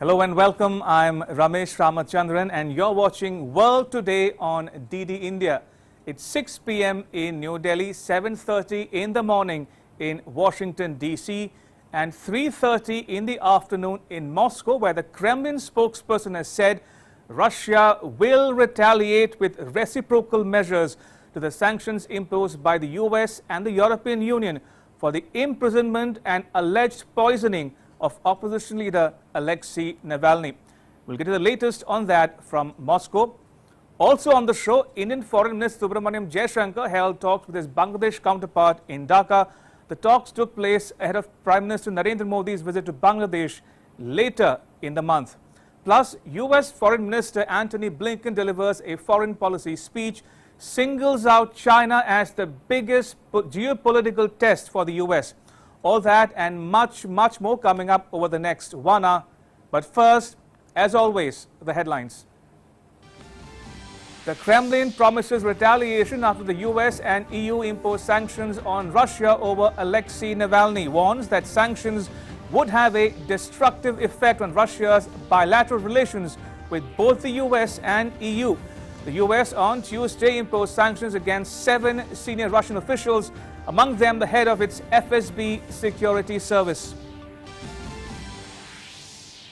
Hello and welcome. I'm Ramesh Ramachandran and you're watching World Today on DD India. It's 6 p.m. in New Delhi, 7:30 in the morning in Washington, D.C. and 3:30 in the afternoon in Moscow, where the Kremlin spokesperson has said Russia will retaliate with reciprocal measures to the sanctions imposed by the US and the European Union for the imprisonment and alleged poisoning of opposition leader Alexei Navalny. We'll get to the latest on that from Moscow. Also on the show, Indian Foreign Minister Subramaniam Jaishankar held talks with his Bangladesh counterpart in Dhaka. The talks took place ahead of Prime Minister Narendra Modi's visit to Bangladesh later in the month. Plus, US Foreign Minister Antony Blinken delivers a foreign policy speech, singles out China as the biggest geopolitical test for the US. All that and much more coming up over the next 1 hour. But first, as always, the headlines. The Kremlin promises retaliation after the US and EU impose sanctions on Russia over Alexei Navalny, warns that sanctions would have a destructive effect on Russia's bilateral relations with both the US and EU. The US on Tuesday imposed sanctions against 7 senior Russian officials, among them the head of its FSB security service.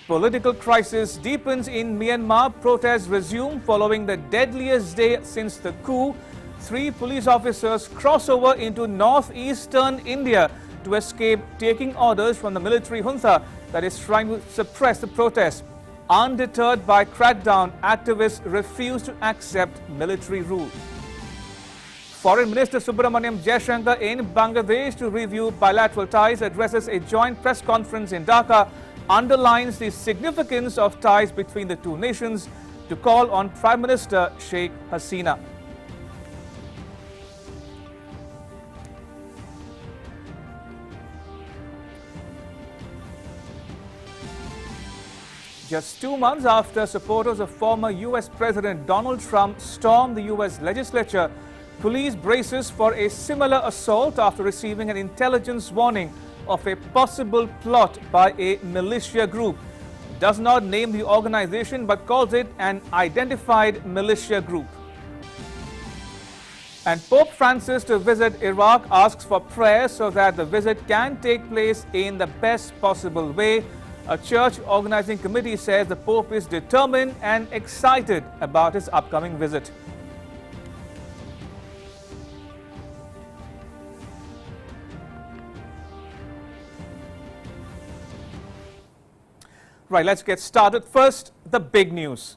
Political crisis deepens in Myanmar. Protests resume following the deadliest day since the coup. 3 police officers cross over into northeastern India to escape taking orders from the military junta that is trying to suppress the protests. Undeterred by crackdown, activists refuse to accept military rule. Foreign Minister Subramaniam Jaishankar in Bangladesh to review bilateral ties addresses a joint press conference in Dhaka, underlines the significance of ties between the two nations to call on Prime Minister Sheikh Hasina. Just 2 months after supporters of former US President Donald Trump stormed the US legislature, police braces for a similar assault after receiving an intelligence warning of a possible plot by a militia group. Does not name the organization but calls it an identified militia group. And Pope Francis to visit Iraq asks for prayer so that the visit can take place in the best possible way. A church organizing committee says the Pope is determined and excited about his upcoming visit. Right, let's get started. First, the big news.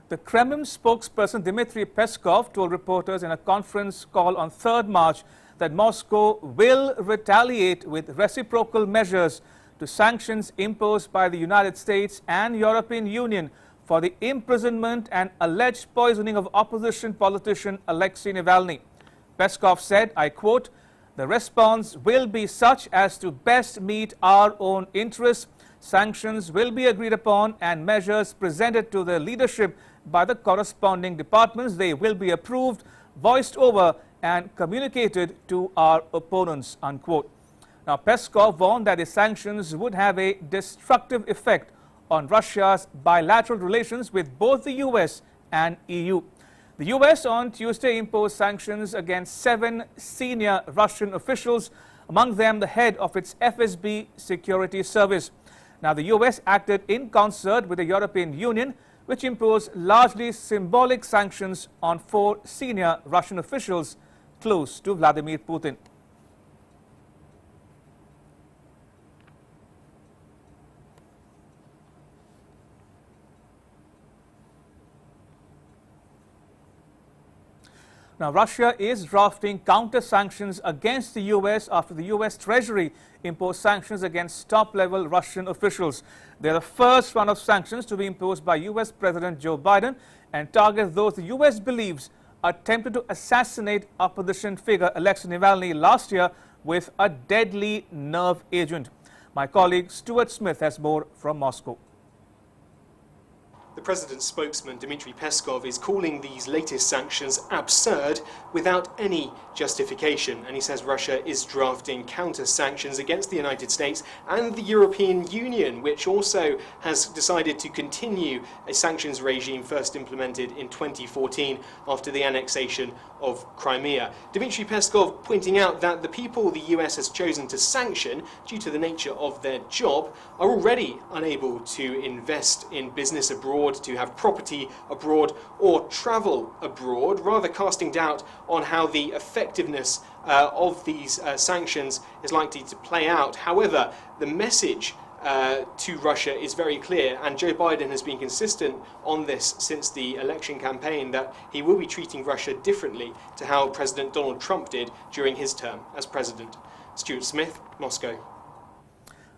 The Kremlin spokesperson Dmitry Peskov told reporters in a conference call on 3rd March that Moscow will retaliate with reciprocal measures to sanctions imposed by the United States and European Union for the imprisonment and alleged poisoning of opposition politician Alexei Navalny. Peskov said, I quote, "The response will be such as to best meet our own interests. Sanctions will be agreed upon and measures presented to the leadership by the corresponding departments. They will be approved, voiced over and communicated to our opponents," unquote. Now, Peskov warned that the sanctions would have a destructive effect on Russia's bilateral relations with both the US and EU. The US on Tuesday imposed sanctions against 7 senior Russian officials, among them the head of its FSB security service. Now, the US acted in concert with the European Union, which imposed largely symbolic sanctions on 4 senior Russian officials close to Vladimir Putin. Now, Russia is drafting counter-sanctions against the US after the US Treasury imposed sanctions against top-level Russian officials. They're the first round of sanctions to be imposed by US President Joe Biden and target those the US believes attempted to assassinate opposition figure Alexei Navalny last year with a deadly nerve agent. My colleague Stuart Smith has more from Moscow. The president's spokesman, Dmitry Peskov, is calling these latest sanctions absurd without any justification. And he says Russia is drafting counter-sanctions against the United States and the European Union, which also has decided to continue a sanctions regime first implemented in 2014 after the annexation of Crimea. Dmitry Peskov pointing out that the people the US has chosen to sanction, due to the nature of their job, are already unable to invest in business abroad, to have property abroad or travel abroad, rather casting doubt on how the effectiveness of these sanctions is likely to play out. However, the message to Russia is very clear, and Joe Biden has been consistent on this since the election campaign, that he will be treating Russia differently to how President Donald Trump did during his term as president. Stuart Smith, Moscow.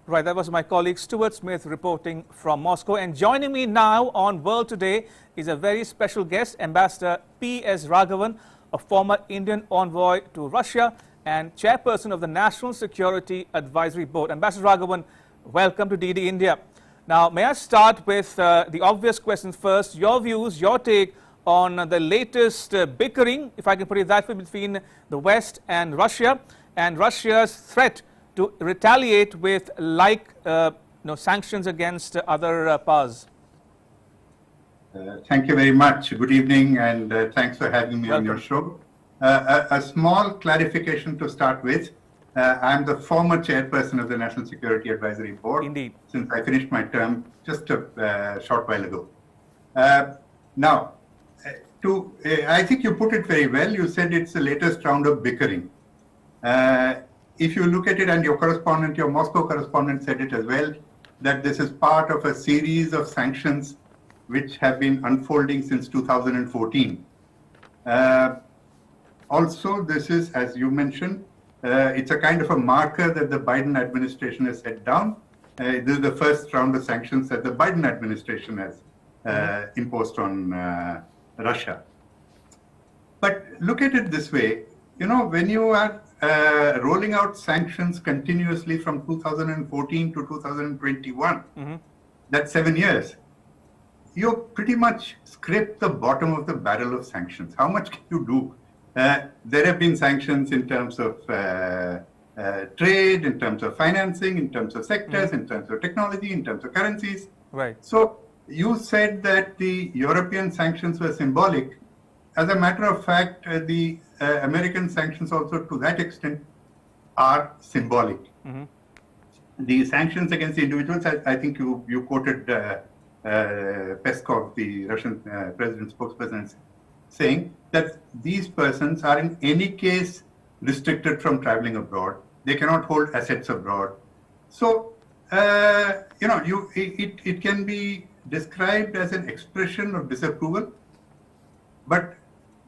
Right, that was my colleague Stuart Smith reporting from Moscow. And joining me now on World Today is a very special guest, Ambassador P.S. Raghavan, a former Indian envoy to Russia and chairperson of the National Security Advisory Board. Ambassador Raghavan, welcome to DD India. Now, may I start with the obvious questions first, your views, your take on the latest bickering, if I can put it that way, between the West and Russia's threat to retaliate with sanctions against other powers. Thank you very much. Good evening, and thanks for having me on your show. A small clarification to start with. I'm the former chairperson of the National Security Advisory Board. Indeed. Since I finished my term just a short while ago. Now, I think you put it very well. You said it's the latest round of bickering. If you look at it, and your Moscow correspondent said it as well, that this is part of a series of sanctions which have been unfolding since 2014. Also, this is, as you mentioned, it's a kind of a marker that the Biden administration has set down. This is the first round of sanctions that the Biden administration has imposed on Russia. But look at it this way, when you are rolling out sanctions continuously from 2014 to 2021, that's 7 years. You pretty much scrape the bottom of the barrel of sanctions. How much can you do? There have been sanctions in terms of trade, in terms of financing, in terms of sectors, in terms of technology, in terms of currencies. Right. So you said that the European sanctions were symbolic. As a matter of fact, the American sanctions also to that extent are symbolic. The sanctions against the individuals, I think you quoted Peskov, the Russian president's spokesperson, saying that these persons are in any case restricted from traveling abroad. They cannot hold assets abroad. So, it can be described as an expression of disapproval, but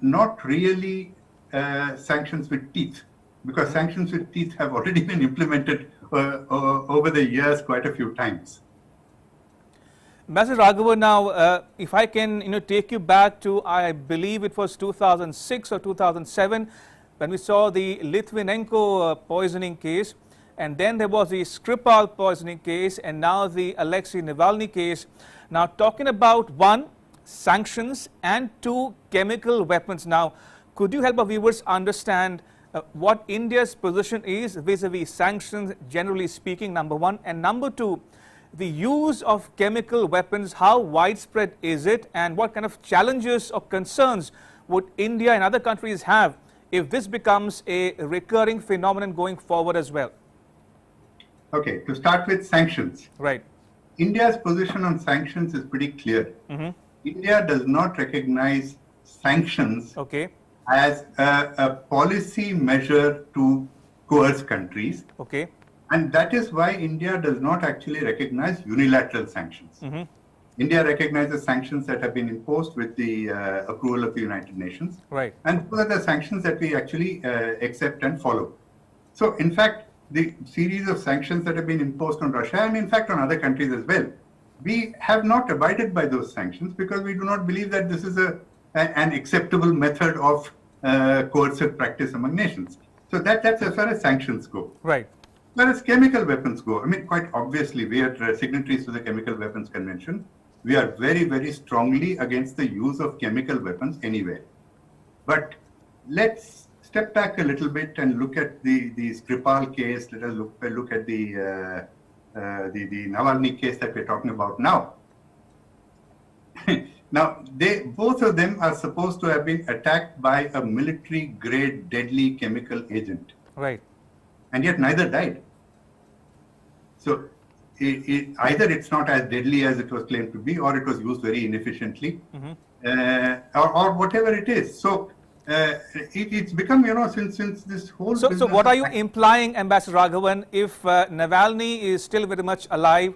not really sanctions with teeth, because sanctions with teeth have already been implemented over the years quite a few times. Ambassador Raghavan, now, if I can take you back to, I believe it was 2006 or 2007, when we saw the Litvinenko poisoning case, and then there was the Skripal poisoning case, and now the Alexei Navalny case. Now, talking about one, sanctions, and two, chemical weapons. Now, could you help our viewers understand what India's position is vis-a-vis sanctions, generally speaking, number one, and number two, the use of chemical weapons, how widespread is it, and what kind of challenges or concerns would India and other countries have if this becomes a recurring phenomenon going forward as well? Okay, to start with sanctions. Right. India's position on sanctions is pretty clear. India does not recognize sanctions as a policy measure to coerce countries. Okay. And that is why India does not actually recognize unilateral sanctions. India recognizes sanctions that have been imposed with the approval of the United Nations. Right. And those are the sanctions that we actually accept and follow. So, in fact, the series of sanctions that have been imposed on Russia, and in fact on other countries as well, we have not abided by those sanctions because we do not believe that this is an acceptable method of coercive practice among nations. So that's as far as sanctions go. Right. As far as chemical weapons go, I mean, quite obviously, we are signatories to the Chemical Weapons Convention. we are very, very strongly against the use of chemical weapons anywhere. But let's step back a little bit and look at the Skripal case. Let us look at the Navalny case that we're talking about now. Now, both of them are supposed to have been attacked by a military-grade deadly chemical agent. Right. And yet neither died. So either it's not as deadly as it was claimed to be, or it was used very inefficiently, or whatever it is. So it's become, since this whole... So what are you implying, Ambassador Raghavan? If Navalny is still very much alive,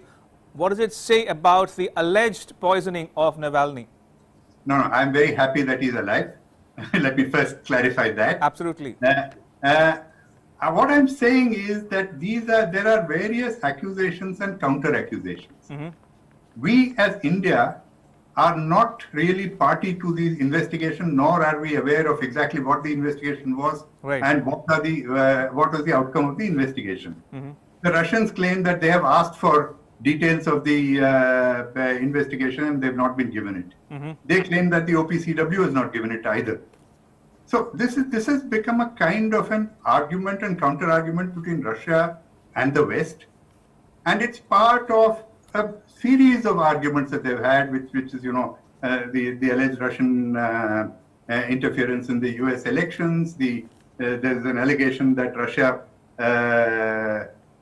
what does it say about the alleged poisoning of Navalny? No, I'm very happy that he's alive. Let me first clarify that. Absolutely. What I'm saying is that there are various accusations and counter-accusations. We as India are not really party to these investigations, nor are we aware of exactly what the investigation was and what was the outcome of the investigation. The Russians claim that they have asked for details of the investigation and they've not been given it. They claim that the OPCW has not given it either. So this has become a kind of an argument and counter-argument between Russia and the West, and it's part of a series of arguments that they've had, which is the alleged Russian interference in the U.S. elections. There's an allegation that Russia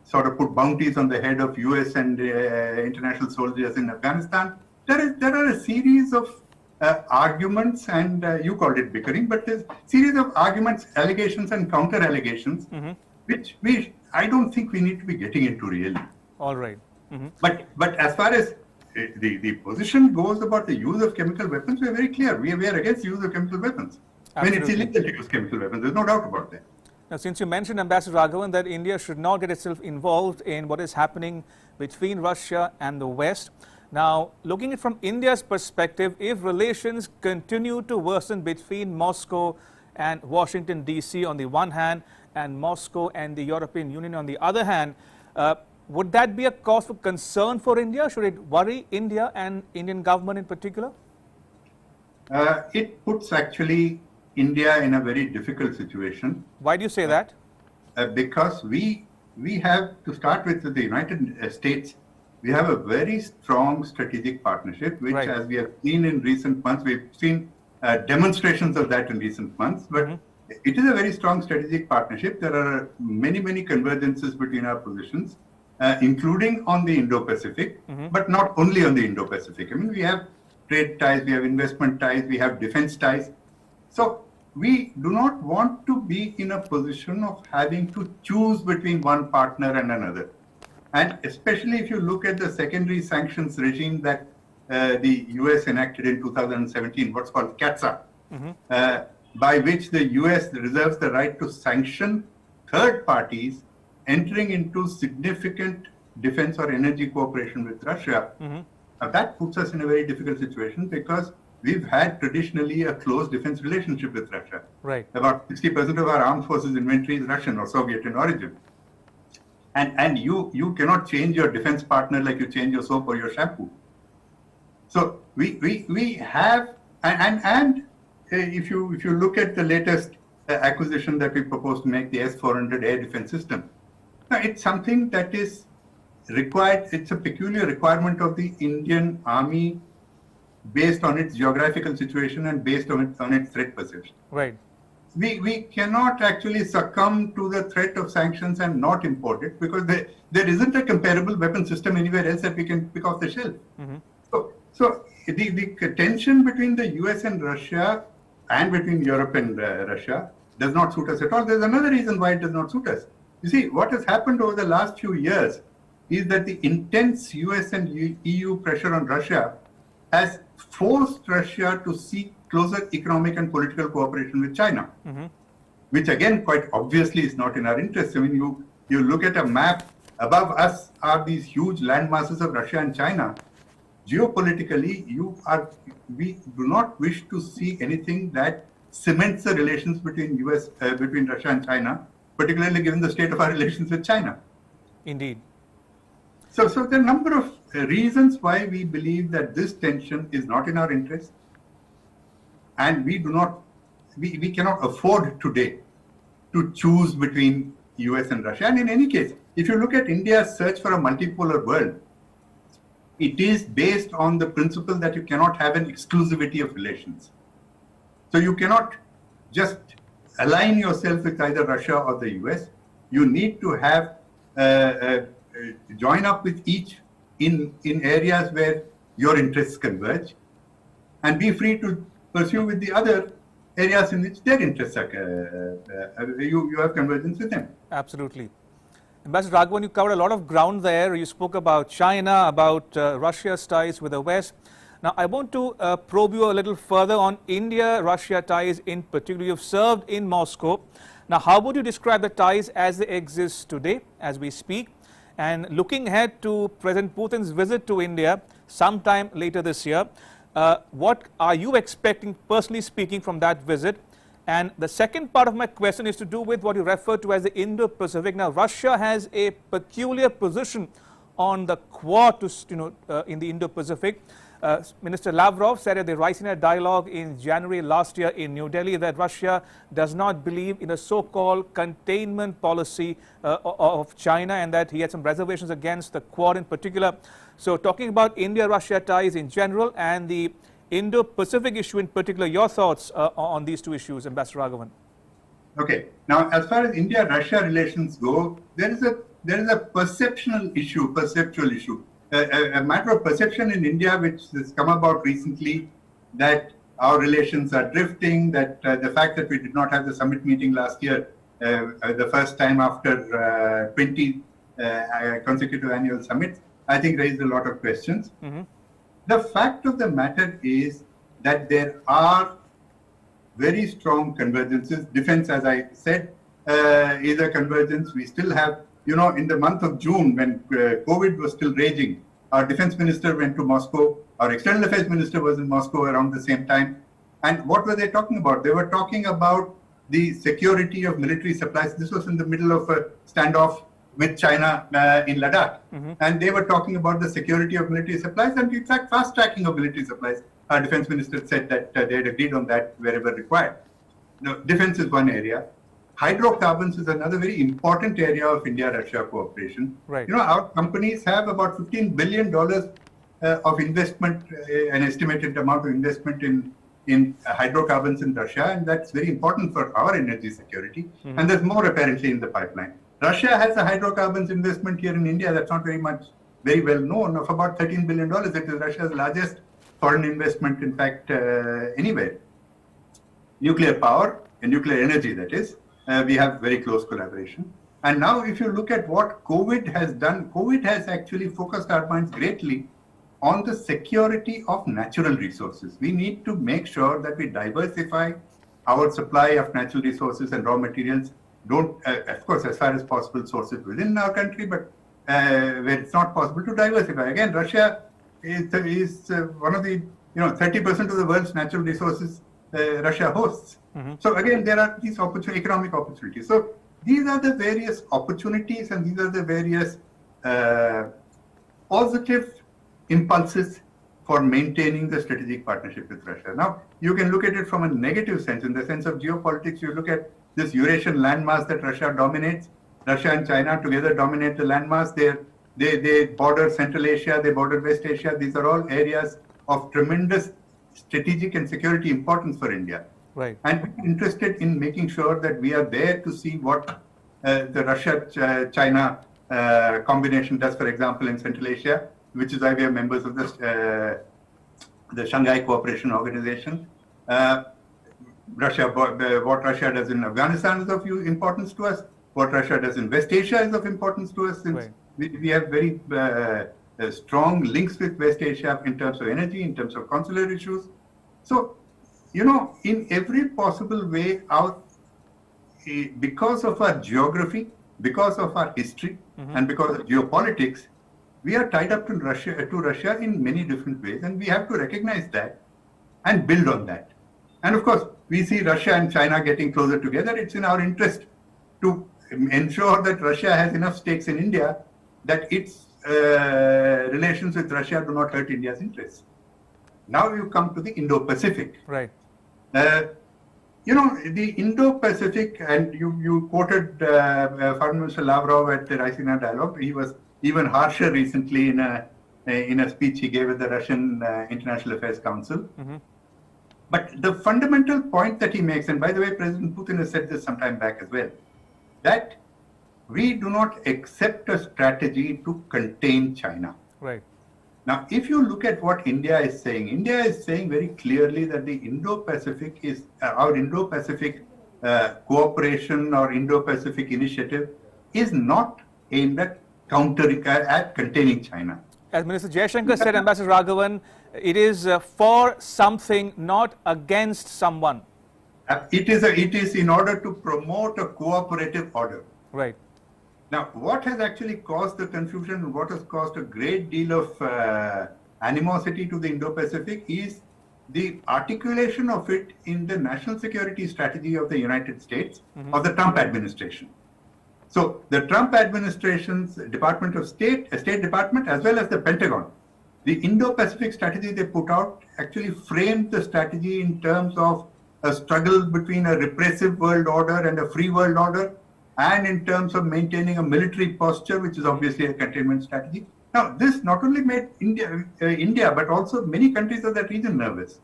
sort of put bounties on the head of U.S. and international soldiers in Afghanistan. There are a series of arguments, and you called it bickering, but there's a series of arguments, allegations, and counter-allegations, which I don't think we need to be getting into really. All right. But as far as the position goes about the use of chemical weapons, we are very clear. We are against the use of chemical weapons. When it's illegal to use chemical weapons, there's no doubt about that. Now, since you mentioned, Ambassador Raghavan, that India should not get itself involved in what is happening between Russia and the West. Now, looking at it from India's perspective, if relations continue to worsen between Moscow and Washington, D.C. on the one hand, and Moscow and the European Union on the other hand, would that be a cause for concern for India? Should it worry India and Indian government in particular? It puts actually India in a very difficult situation. Why do you say that? Because we have, to start with the United States, we have a very strong strategic partnership, which as we have seen in recent months, we've seen demonstrations of that in recent months, but it is a very strong strategic partnership. There are many, many convergences between our positions, including on the Indo-Pacific, but not only on the Indo-Pacific. I mean, we have trade ties, we have investment ties, we have defense ties. So we do not want to be in a position of having to choose between one partner and another. And especially if you look at the secondary sanctions regime that the US enacted in 2017, what's called CATSA, by which the US reserves the right to sanction third parties entering into significant defense or energy cooperation with Russia. That puts us in a very difficult situation because we've had traditionally a close defense relationship with Russia. About 60% of our armed forces inventory is Russian or Soviet in origin. And you cannot change your defense partner like you change your soap or your shampoo. So we have, and if you look at the latest acquisition that we proposed to make, the S-400 air defense system, it's something that is required. It's a peculiar requirement of the Indian Army based on its geographical situation and based on its threat perception. We cannot actually succumb to the threat of sanctions and not import it because there isn't a comparable weapon system anywhere else that we can pick off the shelf. So the tension between the US and Russia and between Europe and Russia does not suit us at all. There's another reason why it does not suit us. You see, what has happened over the last few years is that the intense US and EU pressure on Russia has forced Russia to seek closer economic and political cooperation with China, which again, quite obviously is not in our interest. I mean, you look at a map, above us are these huge land masses of Russia and China. Geopolitically, we do not wish to see anything that cements the relations between between Russia and China, particularly given the state of our relations with China. Indeed. So there are a number of reasons why we believe that this tension is not in our interest, and we cannot afford today to choose between US and Russia. And in any case, if you look at India's search for a multipolar world, it is based on the principle that you cannot have an exclusivity of relations. So you cannot just align yourself with either Russia or the US. You need to have join up with each in areas where your interests converge, and be free to pursue with the other areas in which their interests are, you have convergence with them. Absolutely. Ambassador Raghavan, you covered a lot of ground there. You spoke about China, about Russia's ties with the West. Now, I want to probe you a little further on India-Russia ties in particular. You've served in Moscow. Now, how would you describe the ties as they exist today, as we speak? And looking ahead to President Putin's visit to India sometime later this year, what are you expecting, personally speaking, from that visit? And the second part of my question is to do with what you refer to as the Indo-Pacific. Now, Russia has a peculiar position on the Quad, in the Indo-Pacific. Minister Lavrov said at the Raisina dialogue in January last year in New Delhi that Russia does not believe in a so-called containment policy of China, and that he had some reservations against the Quad in particular. So talking about India-Russia ties in general and the Indo-Pacific issue in particular, your thoughts on these two issues, Ambassador Raghavan? Okay. Now, as far as India-Russia relations go, there is a perceptual issue, a matter of perception in India which has come about recently, that our relations are drifting, that the fact that we did not have the summit meeting last year, the first time after 20 consecutive annual summits, I think raised a lot of questions. Mm-hmm. The fact of the matter is that there are very strong convergences. Defense, as I said, is a convergence. We still have, in the month of June, when COVID was still raging, our defense minister went to Moscow. Our external affairs minister was in Moscow around the same time. And what were they talking about? They were talking about the security of military supplies. This was in the middle of a standoff with China in Ladakh. Mm-hmm. And they were talking about the security of military supplies and, in fact, fast tracking of military supplies. Our defense minister said that they had agreed on that wherever required. Now, defense is one area. Hydrocarbons is another very important area of India-Russia cooperation. Right. Our companies have about $15 billion of investment, an estimated amount of investment in hydrocarbons in Russia, and that's very important for our energy security. Mm-hmm. And there's more apparently in the pipeline. Russia has a hydrocarbons investment here in India that's not very well known, of about $13 billion. It is Russia's largest foreign investment, in fact, anywhere. Nuclear power and nuclear energy, that is. We have very close collaboration. And now if you look at what COVID has done, COVID has actually focused our minds greatly on the security of natural resources. We need to make sure that we diversify our supply of natural resources and raw materials. Don't, of course, as far as possible, source it within our country, but where it's not possible, to diversify. Again, Russia is one of the, 30% of the world's natural resources Russia hosts. Mm-hmm. So again, there are these economic opportunities. So these are the various opportunities, and these are the various positive impulses for maintaining the strategic partnership with Russia. Now, you can look at it from a negative sense. In the sense of geopolitics, you look at this Eurasian landmass that Russia dominates. Russia and China together dominate the landmass. They border Central Asia, they border West Asia. These are all areas of tremendous strategic and security importance for India. Right. And we're interested in making sure that we are there to see what the Russia-China combination does, for example, in Central Asia, which is why we are members of the Shanghai Cooperation Organization. What Russia does in Afghanistan is of importance to us. What Russia does in West Asia is of importance to us, since we have very strong links with West Asia in terms of energy, in terms of consular issues. So, in every possible way, because of our geography, because of our history, mm-hmm. and because of geopolitics, we are tied up to Russia in many different ways, and we have to recognize that and build on that. And of course, we see Russia and China getting closer together. It's in our interest to ensure that Russia has enough stakes in India that its relations with Russia do not hurt India's interests. Now you come to the Indo-Pacific. Right. You know, the Indo-Pacific, and you quoted Foreign Minister Lavrov at the Raisina dialogue. He was even harsher recently in a speech he gave at the Russian International Affairs Council. Mm-hmm. But the fundamental point that he makes, and by the way, President Putin has said this some time back as well, that we do not accept a strategy to contain China. Right. Now, if you look at what India is saying very clearly that the Indo-Pacific is, our Indo-Pacific cooperation or Indo-Pacific initiative is not aimed at containing China. As Minister Jaishankar said, Ambassador Raghavan, it is for something, not against someone. It is in order to promote a cooperative order. Right. Now, what has actually caused the confusion and what has caused a great deal of animosity to the Indo-Pacific is the articulation of it in the national security strategy of the United States, mm-hmm. of the Trump administration. So the Trump administration's Department of State Department, as well as the Pentagon, the Indo-Pacific strategy they put out actually framed the strategy in terms of a struggle between a repressive world order and a free world order, and in terms of maintaining a military posture, which is obviously a containment strategy. Now, this not only made India, but also many countries of that region nervous.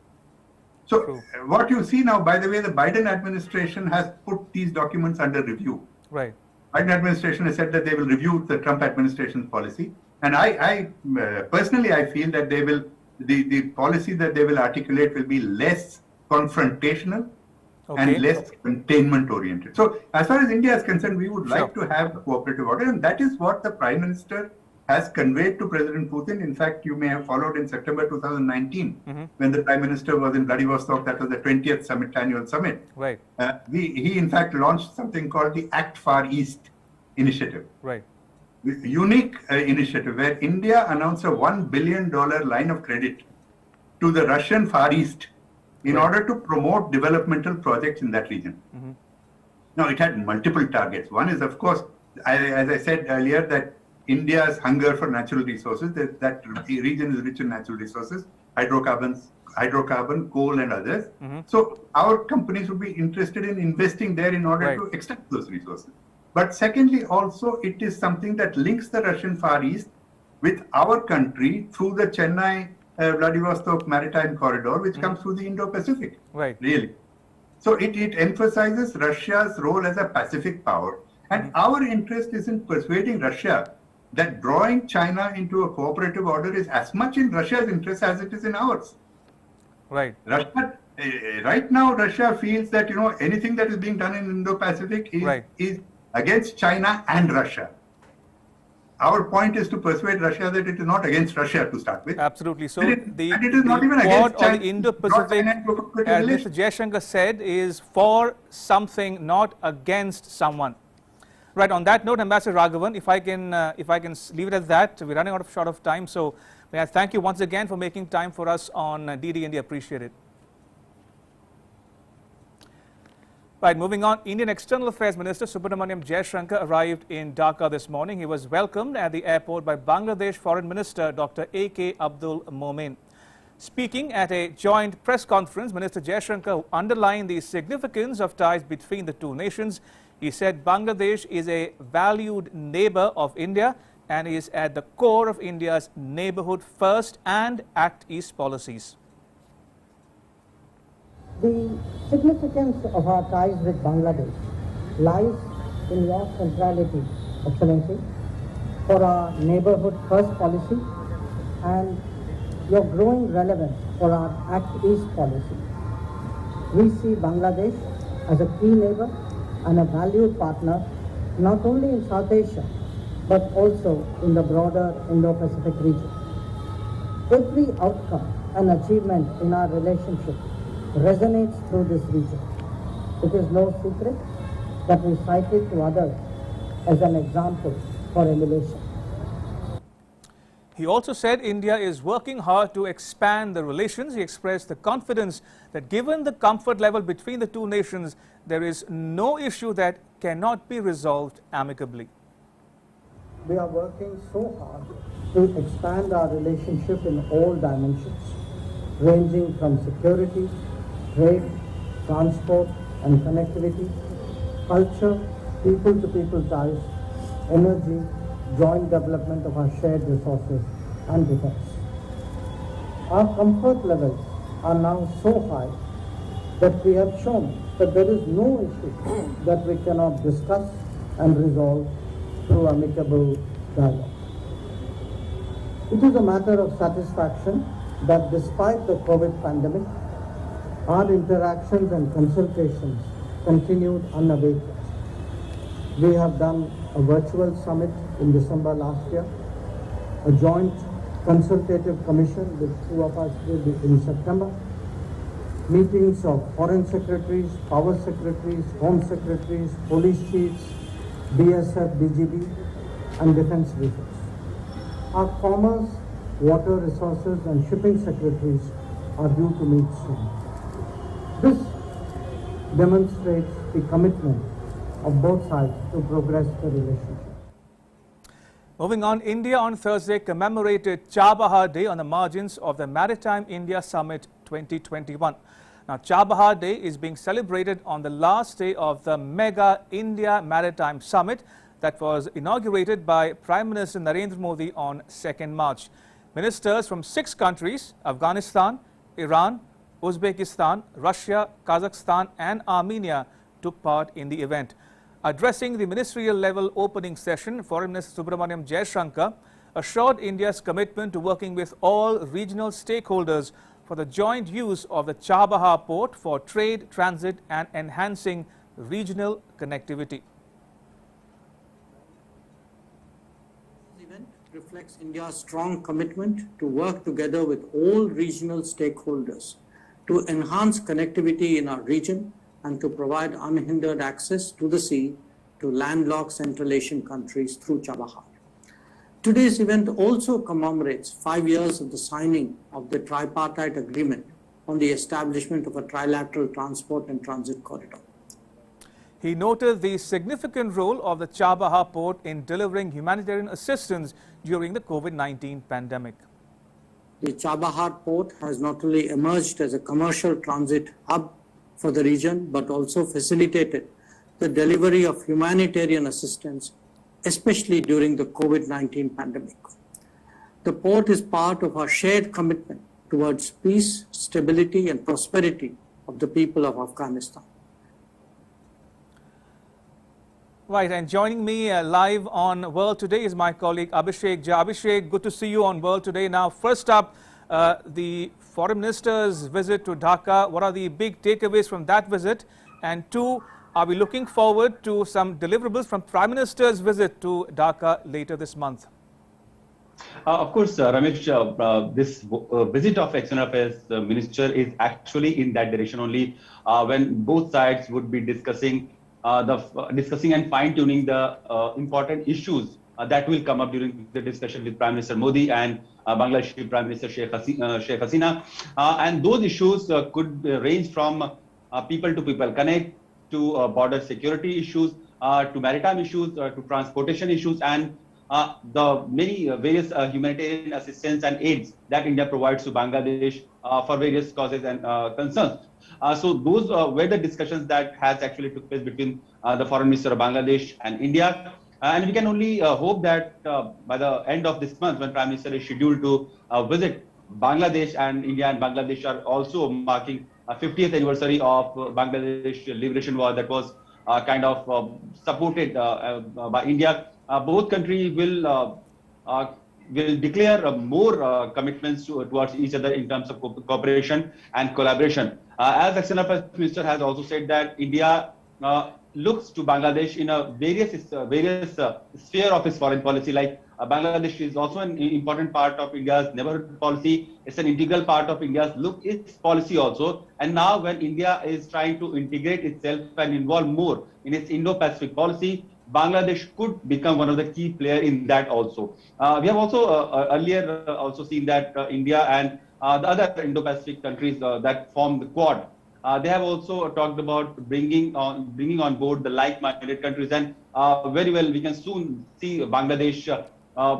So what you see now, by the way, the Biden administration has put these documents under review. Right. Biden administration has said that they will review the Trump administration's policy. And I personally, I feel that they will, the policy that they will articulate will be less confrontational, and less containment oriented. So as far as India is concerned, we would like to have a cooperative order, and that is what the Prime Minister has conveyed to President Putin. In fact, you may have followed in September 2019, mm-hmm. when the Prime Minister was in Vladivostok. That was the 20th annual summit. Right. He in fact launched something called the Act Far East initiative. Right. Unique initiative where India announced a $1 billion line of credit to the Russian Far East in order to promote developmental projects in that region. Mm-hmm. Now, it had multiple targets. One is, of course, as I said earlier, that India's hunger for natural resources, that region is rich in natural resources, hydrocarbon, coal, and others. Mm-hmm. So our companies would be interested in investing there in order to extract those resources. But secondly, also, it is something that links the Russian Far East with our country through the Chennai Vladivostok maritime corridor, which comes through the Indo-Pacific. Right. Really. So it emphasizes Russia's role as a Pacific power. And our interest is in persuading Russia that drawing China into a cooperative order is as much in Russia's interest as it is in ours. Right. Russia, right now, Russia feels that, you know, anything that is being done in Indo-Pacific is against China and Russia. Our point is to persuade Russia that it is not against Russia to start with. Absolutely. So it is not even against China, or the Indo-Pacific, as Mr. Jaishankar said, is for something, not against someone. Right. On that note, Ambassador Raghavan, if I can leave it at that, we're running short of time. So may I thank you once again for making time for us on DD India. Appreciate it. Right, moving on, Indian External Affairs Minister Subramaniam Jaishankar arrived in Dhaka this morning. He was welcomed at the airport by Bangladesh Foreign Minister Dr. A.K. Abdul Momen. Speaking at a joint press conference, Minister Jaishankar underlined the significance of ties between the two nations. He said Bangladesh is a valued neighbor of India and is at the core of India's neighborhood first and Act East policies. The significance of our ties with Bangladesh lies in your centrality, Excellency, for our neighborhood first policy and your growing relevance for our Act East policy. We see Bangladesh as a key neighbor and a valued partner not only in South Asia but also in the broader Indo-Pacific region. Every outcome and achievement in our relationship resonates through this region. It is no secret that we cite it to others as an example for emulation. He also said India is working hard to expand the relations. He expressed the confidence that given the comfort level between the two nations, there is no issue that cannot be resolved amicably. we are working so hard to expand our relationship in all dimensions, ranging from security, trade, transport and connectivity, culture, people-to-people ties, energy, joint development of our shared resources and defense. Our comfort levels are now so high that we have shown that there is no issue that we cannot discuss and resolve through amicable dialogue. It is a matter of satisfaction that despite the COVID pandemic, our interactions and consultations continued unabated. We have done a virtual summit in December last year, a joint consultative commission with two of us did in September, meetings of foreign secretaries, power secretaries, home secretaries, police chiefs, BSF, DGB, and defense briefings. Our commerce, water resources, and shipping secretaries are due to meet soon. This demonstrates the commitment of both sides to progress the relationship. Moving on, India on Thursday commemorated Chabahar Day on the margins of the Maritime India Summit 2021. Now, Chabahar Day is being celebrated on the last day of the Mega India Maritime Summit that was inaugurated by Prime Minister Narendra Modi on 2nd March. Ministers from 6 countries, Afghanistan, Iran, Uzbekistan, Russia, Kazakhstan and Armenia took part in the event. Addressing the ministerial-level opening session, Foreign Minister Subramaniam Jaishankar assured India's commitment to working with all regional stakeholders for the joint use of the Chabahar port for trade, transit and enhancing regional connectivity. This event reflects India's strong commitment to work together with all regional stakeholders to enhance connectivity in our region and to provide unhindered access to the sea to landlocked Central Asian countries through Chabahar. Today's event also commemorates 5 years of the signing of the tripartite agreement on the establishment of a trilateral transport and transit corridor. He noted the significant role of the Chabahar port in delivering humanitarian assistance during the COVID-19 pandemic. The Chabahar port has not only emerged as a commercial transit hub for the region, but also facilitated the delivery of humanitarian assistance, especially during the COVID-19 pandemic. The port is part of our shared commitment towards peace, stability and prosperity of the people of Afghanistan. Right, and joining me live on World Today is my colleague Abhishek Jha. Abhishek, good to see you on World Today. Now, first up, the Foreign Minister's visit to Dhaka. What are the big takeaways from that visit? And 2, are we looking forward to some deliverables from Prime Minister's visit to Dhaka later this month? Of course, Ramesh, this visit of External Affairs Minister is actually in that direction only, when both sides would be discussing and fine-tuning the important issues that will come up during the discussion with Prime Minister Modi and Bangladeshi Prime Minister Sheikh Hasina. And those issues could range from people-to-people connect, to border security issues, to maritime issues, to transportation issues, and the many various humanitarian assistance and aids that India provides to Bangladesh for various causes and concerns. So those were the discussions that has actually took place between the Foreign Minister of Bangladesh and India. And we can only hope that by the end of this month, when Prime Minister is scheduled to visit Bangladesh, and India and Bangladesh are also marking a 50th anniversary of Bangladesh Liberation War that was kind of supported by India. Both countries will declare more commitments towards each other in terms of cooperation and collaboration. As External Affairs Minister has also said that India looks to Bangladesh in a various sphere of its foreign policy. Like Bangladesh is also an important part of India's neighborhood policy. It's an integral part of India's its policy also. And now when India is trying to integrate itself and involve more in its Indo-Pacific policy, Bangladesh could become one of the key players in that also. We have also earlier also seen that India and the other Indo-Pacific countries that form the Quad, they have also talked about bringing on board the like-minded countries, and very well we can soon see Bangladesh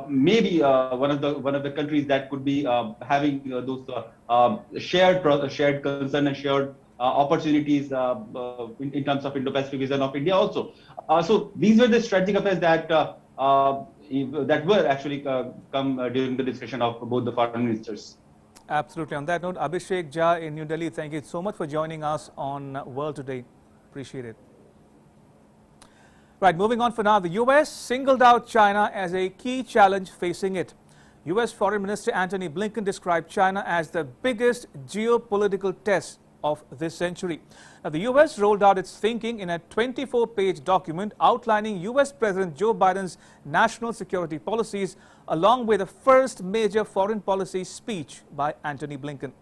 maybe one of the countries that could be having those shared concern and shared opportunities in terms of Indo-Pacific vision of India also. So these were the strategic affairs that that were actually come during the discussion of both the foreign ministers. Absolutely. On that note, Abhishek Jha in New Delhi, thank you so much for joining us on World Today. Appreciate it. Right, moving on for now, the U.S. singled out China as a key challenge facing it. U.S. Foreign Minister Antony Blinken described China as the biggest geopolitical test of this century. Now, the U.S. rolled out its thinking in a 24-page document outlining U.S. President Joe Biden's national security policies, along with the first major foreign policy speech by Antony Blinken.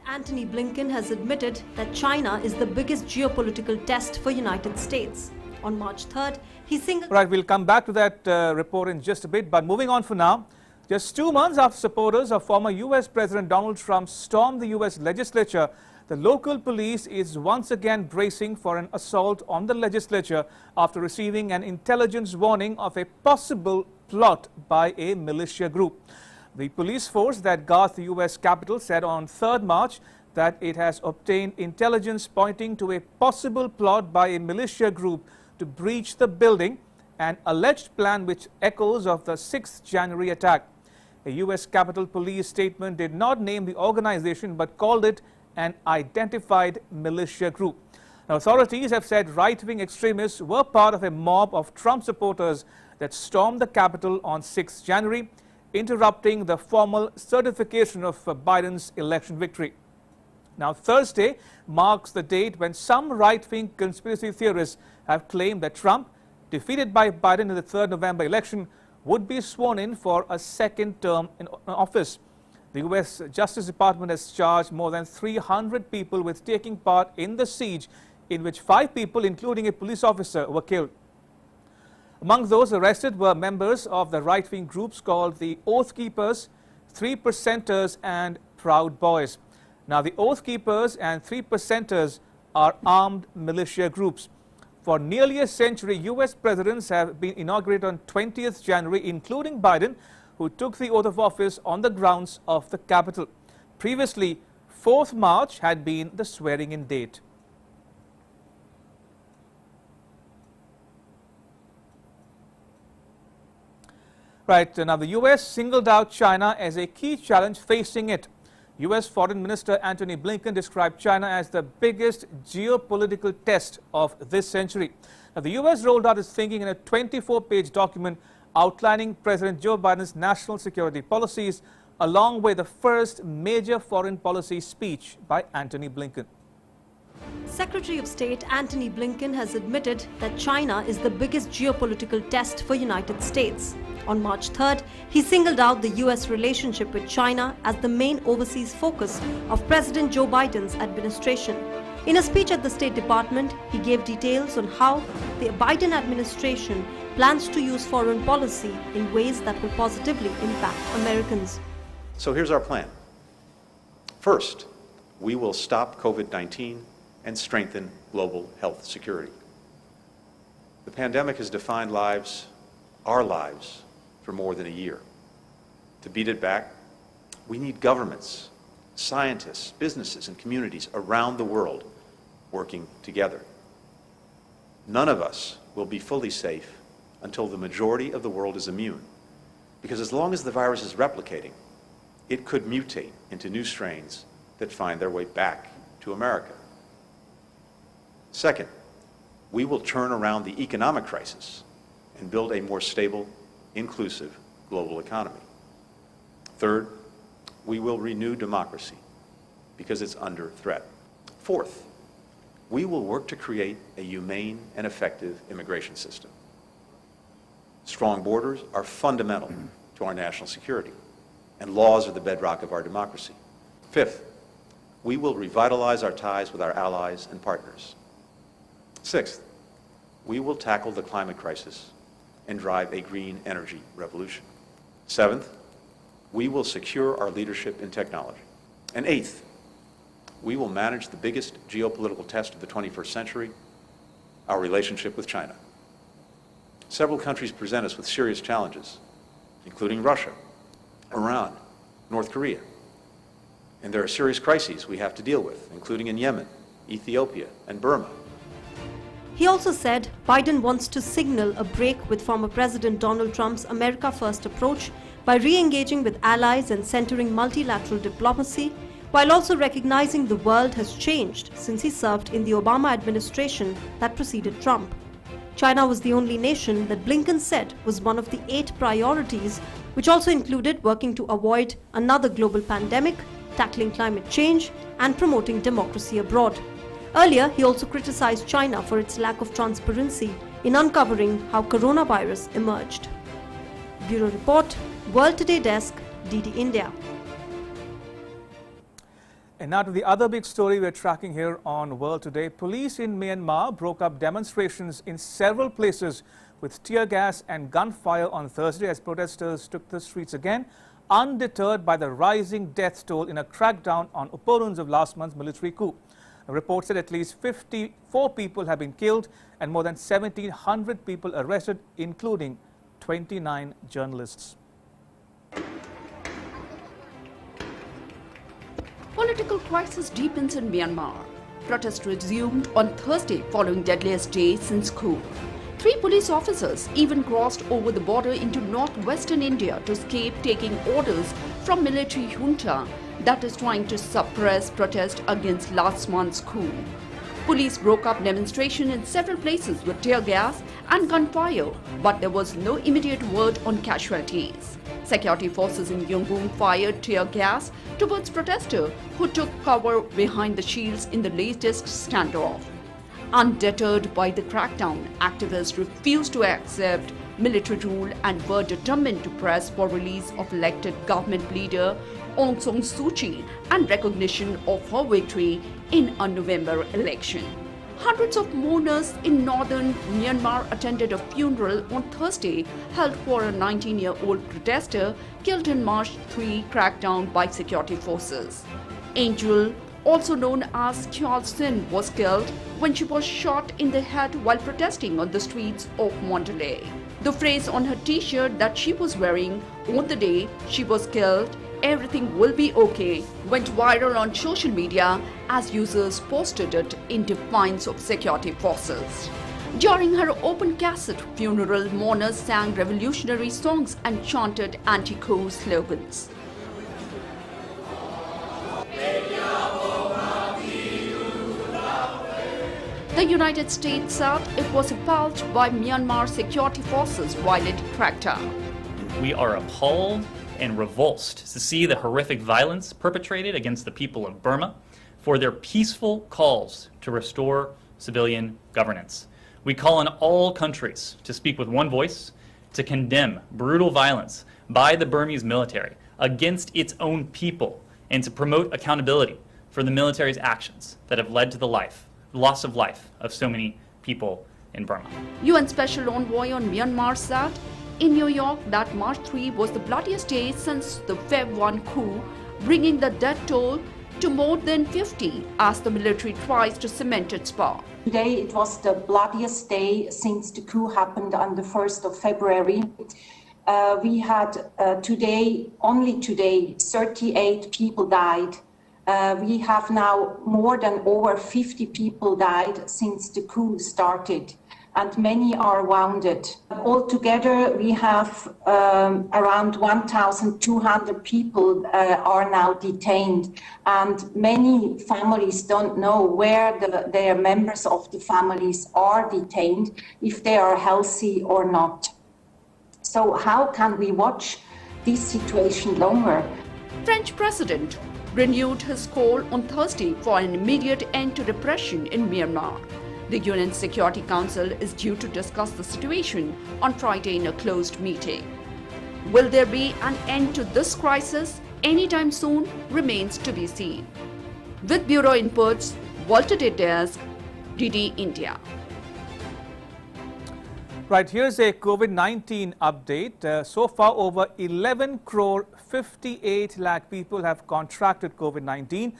Antony Blinken has admitted that China is the biggest geopolitical test for United States. On March 3rd, he singled... Right, we'll come back to that report in just a bit, but moving on for now. Just 2 months after supporters of former U.S. President Donald Trump stormed the U.S. legislature, the local police is once again bracing for an assault on the legislature after receiving an intelligence warning of a possible plot by a militia group. The police force that guards the U.S. Capitol said on 3rd March that it has obtained intelligence pointing to a possible plot by a militia group to breach the building, an alleged plan which echoes of the 6th January attack. A U.S. Capitol Police statement did not name the organization but called it an identified militia group. Now, authorities have said right-wing extremists were part of a mob of Trump supporters that stormed the Capitol on 6th January, interrupting the formal certification of Biden's election victory. Now, Thursday marks the date when some right-wing conspiracy theorists have claimed that Trump, defeated by Biden in the 3rd November election, would be sworn in for a second term in office. The U.S. Justice Department has charged more than 300 people with taking part in the siege, in which 5 people, including a police officer, were killed. Among those arrested were members of the right-wing groups called the Oath Keepers, 3 Percenters and Proud Boys. Now, the Oath Keepers and 3 Percenters are armed militia groups. For nearly a century, U.S. presidents have been inaugurated on 20th January, including Biden, who took the oath of office on the grounds of the Capitol. Previously, 4th March had been the swearing-in date. Right, now the U.S. singled out China as a key challenge facing it. U.S. Foreign Minister Antony Blinken described China as the biggest geopolitical test of this century. Now, the U.S. rolled out its thinking in a 24-page document outlining President Joe Biden's national security policies, along with the first major foreign policy speech by Antony Blinken. Secretary of State Antony Blinken has admitted that China is the biggest geopolitical test for United States. On March 3rd, he singled out the U.S. relationship with China as the main overseas focus of President Joe Biden's administration. In a speech at the State Department, he gave details on how the Biden administration plans to use foreign policy in ways that will positively impact Americans. So here's our plan. First, we will stop COVID-19 and strengthen global health security. The pandemic has defined lives, our lives, for more than a year. To beat it back, we need governments, scientists, businesses, and communities around the world working together. None of us will be fully safe until the majority of the world is immune, because as long as the virus is replicating, it could mutate into new strains that find their way back to America. Second, we will turn around the economic crisis and build a more stable, inclusive global economy. Third, we will renew democracy because it's under threat. Fourth, we will work to create a humane and effective immigration system. Strong borders are fundamental to our national security, and laws are the bedrock of our democracy. Fifth, we will revitalize our ties with our allies and partners. Sixth, we will tackle the climate crisis and drive a green energy revolution. Seventh, we will secure our leadership in technology. And eighth, we will manage the biggest geopolitical test of the 21st century our relationship with China. Several countries present us with serious challenges, including Russia, Iran, North Korea. And there are serious crises we have to deal with, including in Yemen, Ethiopia, and Burma. He also said Biden wants to signal a break with former President Donald Trump's America First approach by re-engaging with allies and centering multilateral diplomacy, while also recognizing the world has changed since he served in the Obama administration that preceded Trump. China was the only nation that Blinken said was one of the 8 priorities, which also included working to avoid another global pandemic, tackling climate change, and promoting democracy abroad. Earlier, he also criticized China for its lack of transparency in uncovering how coronavirus emerged. Bureau Report, World Today Desk, DD India. And now to the other big story we're tracking here on World Today. Police in Myanmar broke up demonstrations in several places with tear gas and gunfire on Thursday as protesters took the streets again, undeterred by the rising death toll in a crackdown on opponents of last month's military coup. A report said at least 54 people have been killed and more than 1,700 people arrested, including 29 journalists. Political crisis deepens in Myanmar. Protests resumed on Thursday following deadliest day since coup. 3 police officers even crossed over the border into northwestern India to escape taking orders from military junta that is trying to suppress protest against last month's coup. Police broke up demonstration in several places with tear gas and gunfire, but there was no immediate word on casualties. Security forces in Yangon fired tear gas towards protesters who took cover behind the shields in the latest standoff. Undeterred by the crackdown, activists refused to accept military rule and were determined to press for release of elected government leader Aung San Suu Kyi and recognition of her victory in a November election. Hundreds of mourners in northern Myanmar attended a funeral on Thursday held for a 19-year-old protester killed in March 3 crackdown by security forces. Angel, also known as Charles Sin, was killed when she was shot in the head while protesting on the streets of Mandalay. The phrase on her t-shirt that she was wearing on the day she was killed, "Everything will be okay," went viral on social media as users posted it in defiance of security forces. During her open casket funeral, mourners sang revolutionary songs and chanted anti-coup slogans. The United States said it was appalled by Myanmar security forces' violent crackdown. We are appalled and revulsed to see the horrific violence perpetrated against the people of Burma for their peaceful calls to restore civilian governance. We call on all countries to speak with one voice to condemn brutal violence by the Burmese military against its own people and to promote accountability for the military's actions that have led to the loss of life of so many people in Burma. UN Special Envoy on Myanmar said in New York that March 3 was the bloodiest day since the Feb 1 coup, bringing the death toll to more than 50 as the military tries to cement its power. Today it was the bloodiest day since the coup happened on the 1st of February. We had only today, 38 people died. We have now more than over 50 people died since the coup started, and many are wounded. Altogether, we have around 1,200 people are now detained, and many families don't know where their members of the families are detained, if they are healthy or not. So how can we watch this situation longer? French President renewed his call on Thursday for an immediate end to repression in Myanmar. The UN Security Council is due to discuss the situation on Friday in a closed meeting. Will there be an end to this crisis anytime soon remains to be seen. With Bureau Inputs, World Today Desk, DD India. Right, here's a COVID-19 update. So far, over 11 crore 58 lakh people have contracted COVID-19.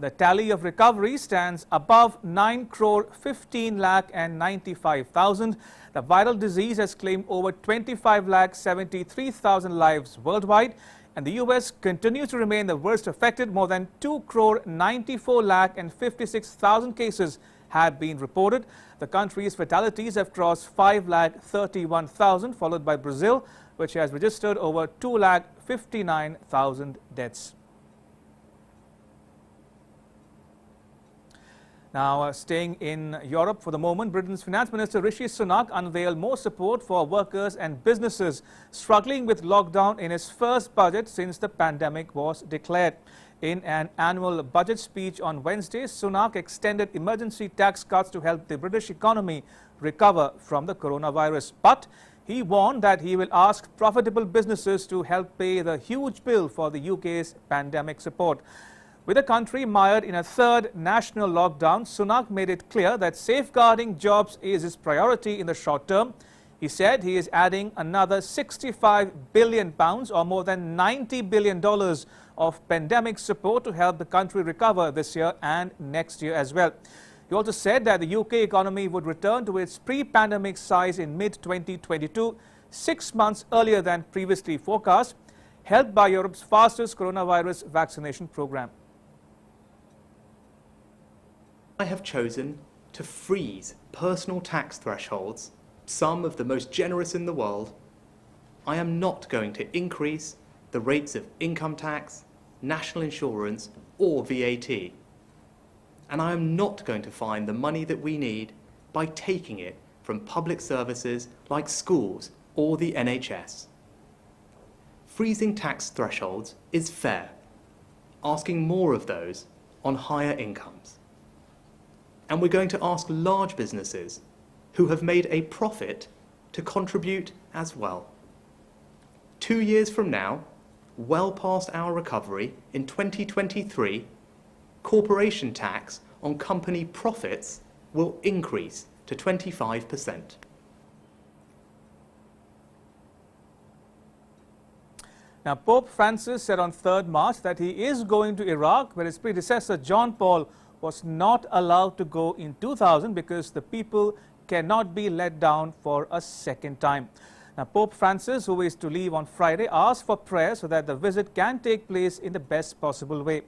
The tally of recovery stands above 9 crore 15 lakh and 95,000. The viral disease has claimed over 25 lakh 73,000 lives worldwide, and the US continues to remain the worst affected. More than 2 crore 94 lakh and 56,000 cases have been reported. The country's fatalities have crossed 5 lakh 31,000, followed by Brazil, which has registered over 2 lakh 59,000 deaths. Now, staying in Europe for the moment, Britain's Finance Minister Rishi Sunak unveiled more support for workers and businesses struggling with lockdown in his first budget since the pandemic was declared. In an annual budget speech on Wednesday, Sunak extended emergency tax cuts to help the British economy recover from the coronavirus. But he warned that he will ask profitable businesses to help pay the huge bill for the UK's pandemic support. With the country mired in a third national lockdown, Sunak made it clear that safeguarding jobs is his priority in the short term. He said he is adding another £65 billion or more than $90 billion of pandemic support to help the country recover this year and next year as well. He also said that the UK economy would return to its pre-pandemic size in mid-2022, 6 months earlier than previously forecast, helped by Europe's fastest coronavirus vaccination program. I have chosen to freeze personal tax thresholds, some of the most generous in the world. I am not going to increase the rates of income tax, national insurance, or VAT. And I am not going to find the money that we need by taking it from public services like schools or the NHS. Freezing tax thresholds is fair, asking more of those on higher incomes. And we're going to ask large businesses who have made a profit to contribute as well. 2 years from now, well past our recovery, in 2023, corporation tax on company profits will increase to 25%. Now, Pope Francis said on 3rd March that he is going to Iraq, where his predecessor John Paul was not allowed to go in 2000 because the people cannot be let down for a second time. Now, Pope Francis, who is to leave on Friday, asked for prayer so that the visit can take place in the best possible way.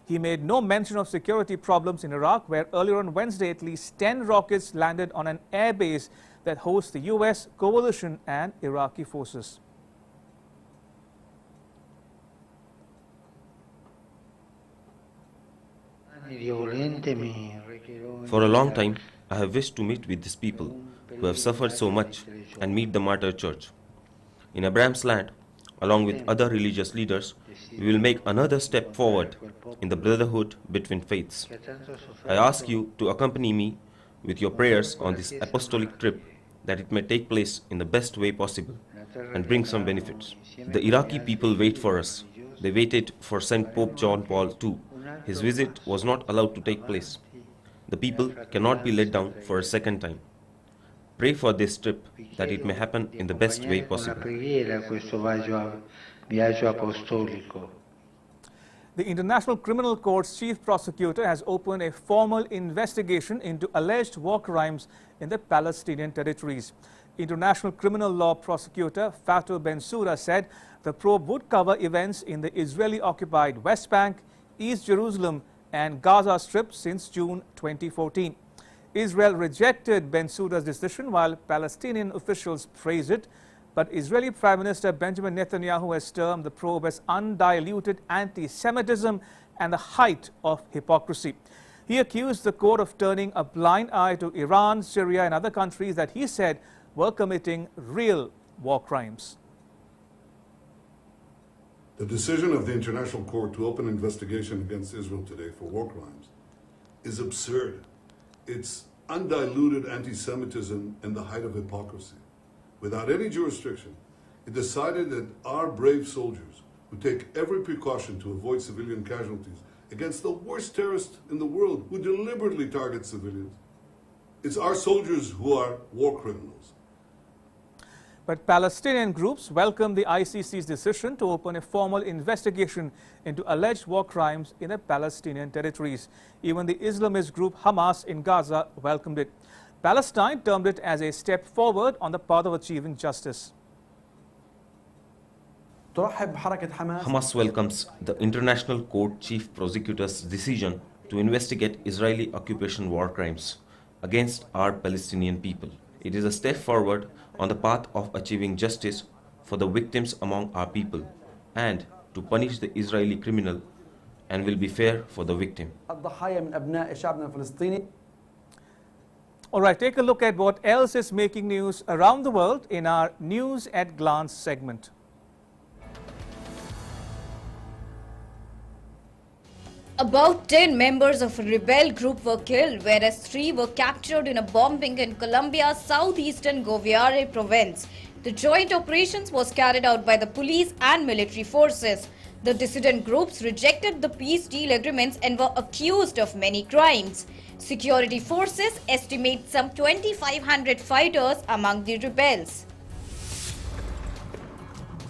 He made no mention of security problems in Iraq, where earlier on Wednesday at least 10 rockets landed on an air base that hosts the US, coalition and Iraqi forces. For a long time, I have wished to meet with these people who have suffered so much and meet the martyr church. In Abraham's land, along with other religious leaders, we will make another step forward in the brotherhood between faiths. I ask you to accompany me with your prayers on this apostolic trip, that it may take place in the best way possible and bring some benefits. The Iraqi people wait for us. They waited for St. Pope John Paul II. His visit was not allowed to take place. The people cannot be let down for a second time. Pray for this trip, that it may happen in the best way possible. The International Criminal Court's chief prosecutor has opened a formal investigation into alleged war crimes in the Palestinian territories. International Criminal Law Prosecutor Fatou Bensouda said the probe would cover events in the Israeli-occupied West Bank, East Jerusalem and Gaza Strip since June 2014. Israel rejected Bensouda's decision while Palestinian officials praised it, but Israeli Prime Minister Benjamin Netanyahu has termed the probe as undiluted anti-Semitism and the height of hypocrisy. He accused the court of turning a blind eye to Iran, Syria and other countries that he said were committing real war crimes. The decision of the International Court to open an investigation against Israel today for war crimes is absurd. It's undiluted anti-Semitism and the height of hypocrisy. Without any jurisdiction, it decided that our brave soldiers, who take every precaution to avoid civilian casualties against the worst terrorist in the world, who deliberately target civilians, it's our soldiers who are war criminals. But Palestinian groups welcome the ICC's decision to open a formal investigation into alleged war crimes in the Palestinian territories. Even the Islamist group Hamas in Gaza welcomed it. Palestine termed it as a step forward on the path of achieving justice. Hamas welcomes the International Court Chief Prosecutor's decision to investigate Israeli occupation war crimes against our Palestinian people. It is a step forward on the path of achieving justice for the victims among our people and to punish the Israeli criminal, and will be fair for the victim. All right, take a look at what else is making news around the world in our News at Glance segment. About 10 members of a rebel group were killed, whereas 3 were captured in a bombing in Colombia's southeastern Guaviare province. The joint operations was carried out by the police and military forces. The dissident groups rejected the peace deal agreements and were accused of many crimes. Security forces estimate some 2,500 fighters among the rebels.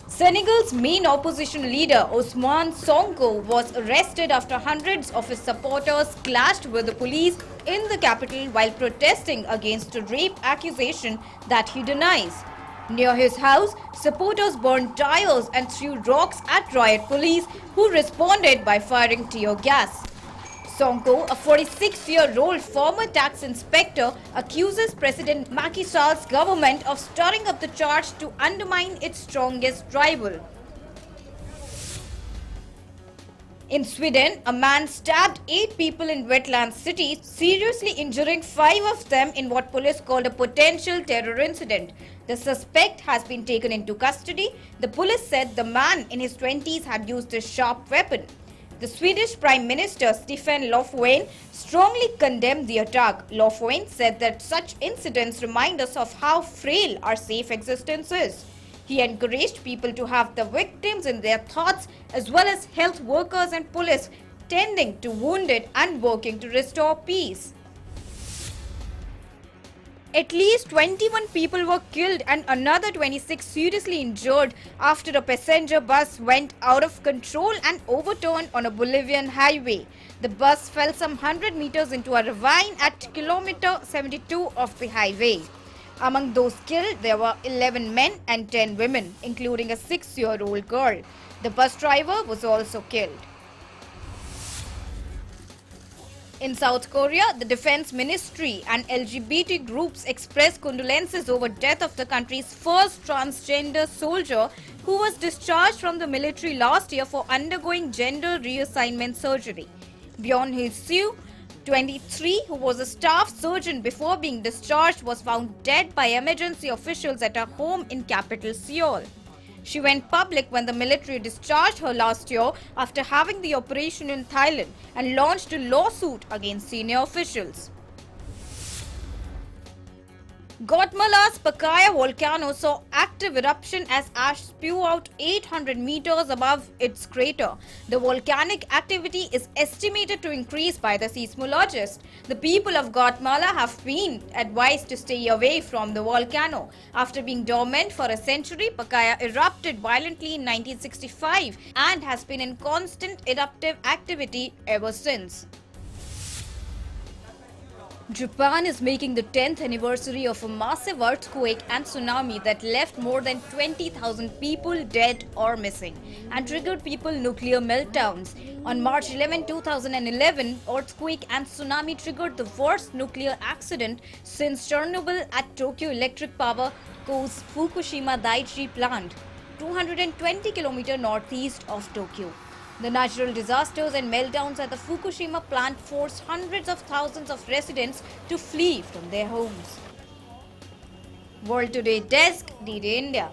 Senegal's main opposition leader Ousmane Sonko was arrested after hundreds of his supporters clashed with the police in the capital while protesting against a rape accusation that he denies. Near his house, supporters burned tires and threw rocks at riot police, who responded by firing tear gas. Sonko, a 46-year-old former tax inspector, accuses President Macky Sall's government of stirring up the charge to undermine its strongest rival. In Sweden, a man stabbed 8 people in Wetland City, seriously injuring 5 of them in what police called a potential terror incident. The suspect has been taken into custody. The police said the man in his 20s had used a sharp weapon. The Swedish Prime Minister Stefan Löfven strongly condemned the attack. Löfven said that such incidents remind us of how frail our safe existence is. He encouraged people to have the victims in their thoughts, as well as health workers and police tending to wounded and working to restore peace. At least 21 people were killed and another 26 seriously injured after a passenger bus went out of control and overturned on a Bolivian highway. The bus fell some 100 meters into a ravine at kilometer 72 of the highway. Among those killed, there were 11 men and 10 women, including a 6-year-old girl. The bus driver was also killed. In South Korea, the Defense Ministry and LGBT groups expressed condolences over death of the country's first transgender soldier, who was discharged from the military last year for undergoing gender reassignment surgery. Byeon Hee-soo, 23, who was a staff surgeon before being discharged, was found dead by emergency officials at her home in capital Seoul. She went public when the military discharged her last year after having the operation in Thailand and launched a lawsuit against senior officials. Guatemala's Pacaya volcano saw active eruption as ash spew out 800 meters above its crater. The volcanic activity is estimated to increase by the seismologists. The people of Guatemala have been advised to stay away from the volcano. After being dormant for a century, Pacaya erupted violently in 1965 and has been in constant eruptive activity ever since. Japan is making the 10th anniversary of a massive earthquake and tsunami that left more than 20,000 people dead or missing and triggered people nuclear meltdowns. On March 11, 2011, earthquake and tsunami triggered the worst nuclear accident since Chernobyl at Tokyo Electric Power Co's Fukushima Daiichi plant, 220 km northeast of Tokyo. The natural disasters and meltdowns at the Fukushima plant forced hundreds of thousands of residents to flee from their homes. World Today Desk, D-Day India.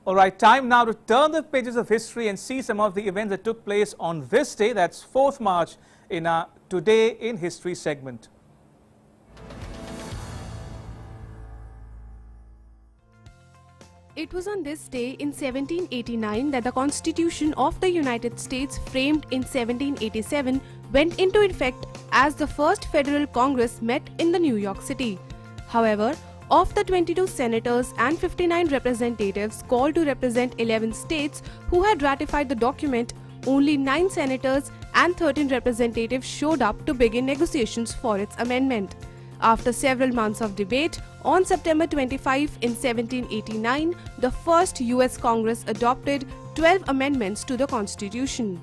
All right, time now to turn the pages of history and see some of the events that took place on this day, that's 4th March, in our Today in History segment. It was on this day in 1789 that the Constitution of the United States, framed in 1787, went into effect as the first federal Congress met in the New York City. However, of the 22 senators and 59 representatives called to represent 11 states who had ratified the document, only 9 senators and 13 representatives showed up to begin negotiations for its amendment. After several months of debate, on September 25 in 1789, the first US Congress adopted 12 amendments to the Constitution.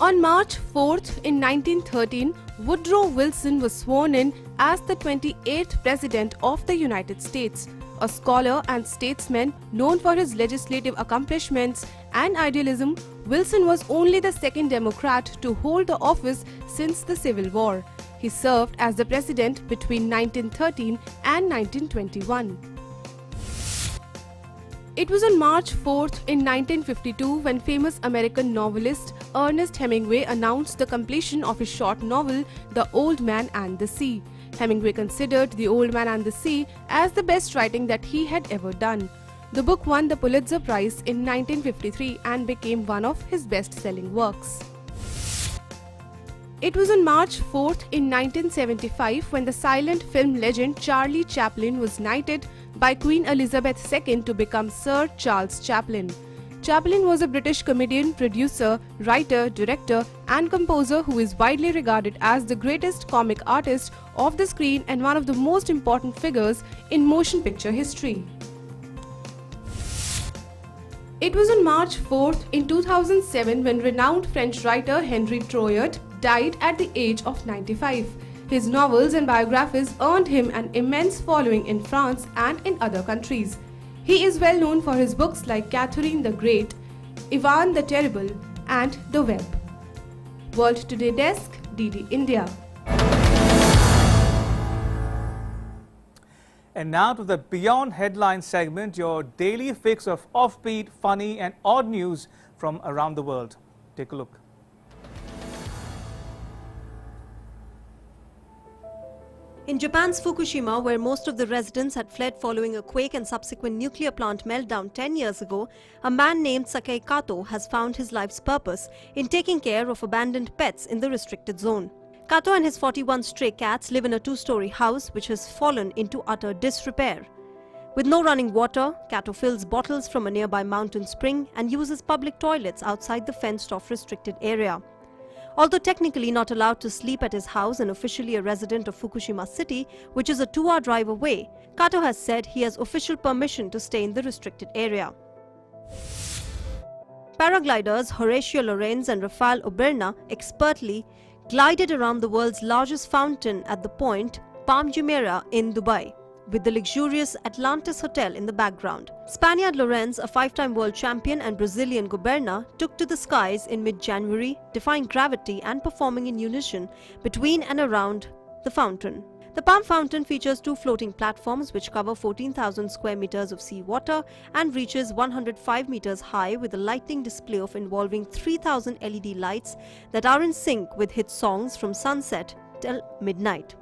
On March 4th in 1913, Woodrow Wilson was sworn in as the 28th President of the United States. A scholar and statesman known for his legislative accomplishments and idealism, Wilson was only the second Democrat to hold the office since the Civil War. He served as the president between 1913 and 1921. It was on March 4th in 1952 when famous American novelist Ernest Hemingway announced the completion of his short novel, The Old Man and the Sea. Hemingway considered The Old Man and the Sea as the best writing that he had ever done. The book won the Pulitzer Prize in 1953 and became one of his best-selling works. It was on March 4th in 1975 when the silent film legend Charlie Chaplin was knighted by Queen Elizabeth II to become Sir Charles Chaplin. Chaplin was a British comedian, producer, writer, director and composer who is widely regarded as the greatest comic artist of the screen and one of the most important figures in motion picture history. It was on March 4th in 2007 when renowned French writer Henri Troyat died at the age of 95. His novels and biographies earned him an immense following in France and in other countries. He is well known for his books like Catherine the Great, Ivan the Terrible and The Web. World Today Desk, DD India. And now to the Beyond Headlines segment, your daily fix of offbeat, funny and odd news from around the world. Take a look. In Japan's Fukushima, where most of the residents had fled following a quake and subsequent nuclear plant meltdown 10 years ago, a man named Sakei Kato has found his life's purpose in taking care of abandoned pets in the restricted zone. Kato and his 41 stray cats live in a 2-story house which has fallen into utter disrepair. With no running water, Kato fills bottles from a nearby mountain spring and uses public toilets outside the fenced-off restricted area. Although technically not allowed to sleep at his house and officially a resident of Fukushima City, which is a 2-hour drive away, Kato has said he has official permission to stay in the restricted area. Paragliders Horatio Lorenz and Rafael Oberna expertly glided around the world's largest fountain at the point Palm Jumeirah in Dubai, with the luxurious Atlantis Hotel in the background. Spaniard Lorenz, a 5-time world champion, and Brazilian Goberna took to the skies in mid-January, defying gravity and performing in unison between and around the fountain. The Palm Fountain features 2 floating platforms which cover 14,000 square meters of seawater and reaches 105 meters high, with a lighting display of involving 3,000 LED lights that are in sync with hit songs from sunset till midnight.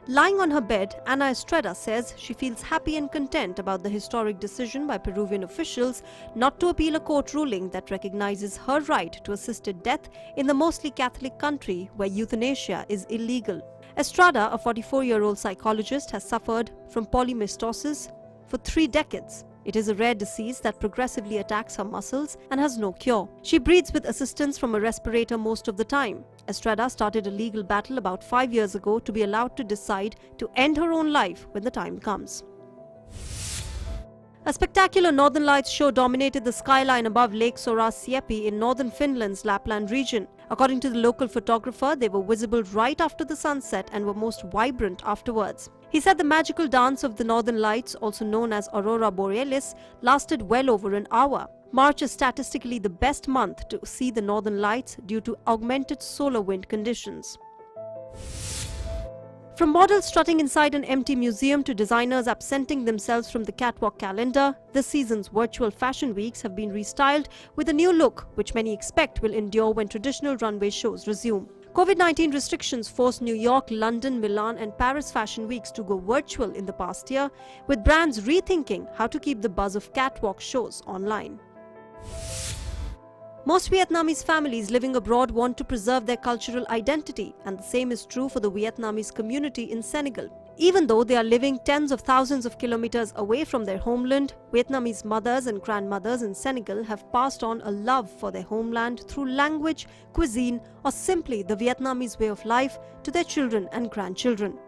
Lying on her bed, Ana Estrada says she feels happy and content about the historic decision by Peruvian officials not to appeal a court ruling that recognizes her right to assisted death in the mostly Catholic country where euthanasia is illegal. Estrada, a 44-year-old psychologist, has suffered from polymystosis for 3 decades. It is a rare disease that progressively attacks her muscles and has no cure. She breathes with assistance from a respirator most of the time. Estrada started a legal battle about 5 years ago to be allowed to decide to end her own life when the time comes. A spectacular Northern Lights show dominated the skyline above Lake Sorasiepi in northern Finland's Lapland region. According to the local photographer, they were visible right after the sunset and were most vibrant afterwards. He said the magical dance of the Northern Lights, also known as Aurora Borealis, lasted well over an hour. March is statistically the best month to see the Northern Lights due to augmented solar wind conditions. From models strutting inside an empty museum to designers absenting themselves from the catwalk calendar, this season's virtual fashion weeks have been restyled with a new look, which many expect will endure when traditional runway shows resume. COVID-19 restrictions forced New York, London, Milan and Paris fashion weeks to go virtual in the past year, with brands rethinking how to keep the buzz of catwalk shows online. Most Vietnamese families living abroad want to preserve their cultural identity, and the same is true for the Vietnamese community in Senegal. Even though they are living tens of thousands of kilometers away from their homeland, Vietnamese mothers and grandmothers in Senegal have passed on a love for their homeland through language, cuisine, or simply the Vietnamese way of life to their children and grandchildren.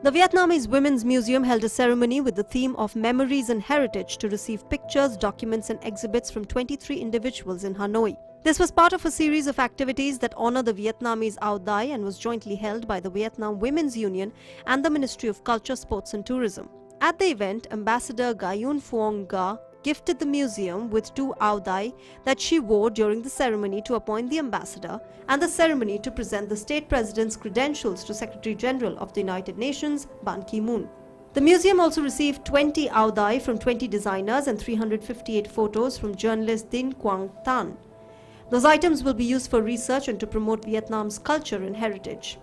The Vietnamese Women's Museum held a ceremony with the theme of Memories and Heritage to receive pictures, documents and exhibits from 23 individuals in Hanoi. This was part of a series of activities that honor the Vietnamese Ao Dai and was jointly held by the Vietnam Women's Union and the Ministry of Culture, Sports and Tourism. At the event, Ambassador Gayun Phuong Ga gifted the museum with 2 Ao Dai that she wore during the ceremony to appoint the ambassador and the ceremony to present the state president's credentials to Secretary General of the United Nations, Ban Ki-moon. The museum also received 20 Ao Dai from 20 designers and 358 photos from journalist Dinh Quang Tan. Those items will be used for research and to promote Vietnam's culture and heritage.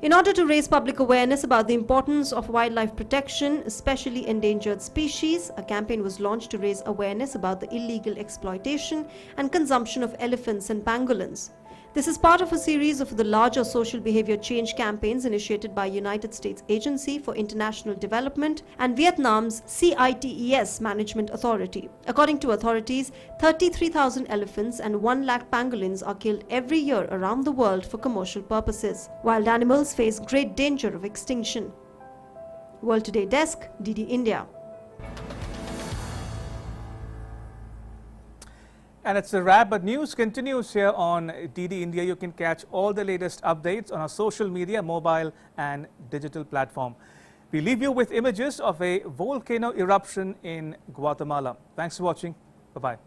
In order to raise public awareness about the importance of wildlife protection, especially endangered species, a campaign was launched to raise awareness about the illegal exploitation and consumption of elephants and pangolins. This is part of a series of the larger social behavior change campaigns initiated by United States Agency for International Development and Vietnam's CITES Management Authority. According to authorities, 33,000 elephants and 1 lakh pangolins are killed every year around the world for commercial purposes. Wild animals face great danger of extinction. World Today Desk, DD India. And it's a wrap, but news continues here on DD India. You can catch all the latest updates on our social media, mobile and digital platform. We leave you with images of a volcano eruption in Guatemala. Thanks for watching. Bye-bye.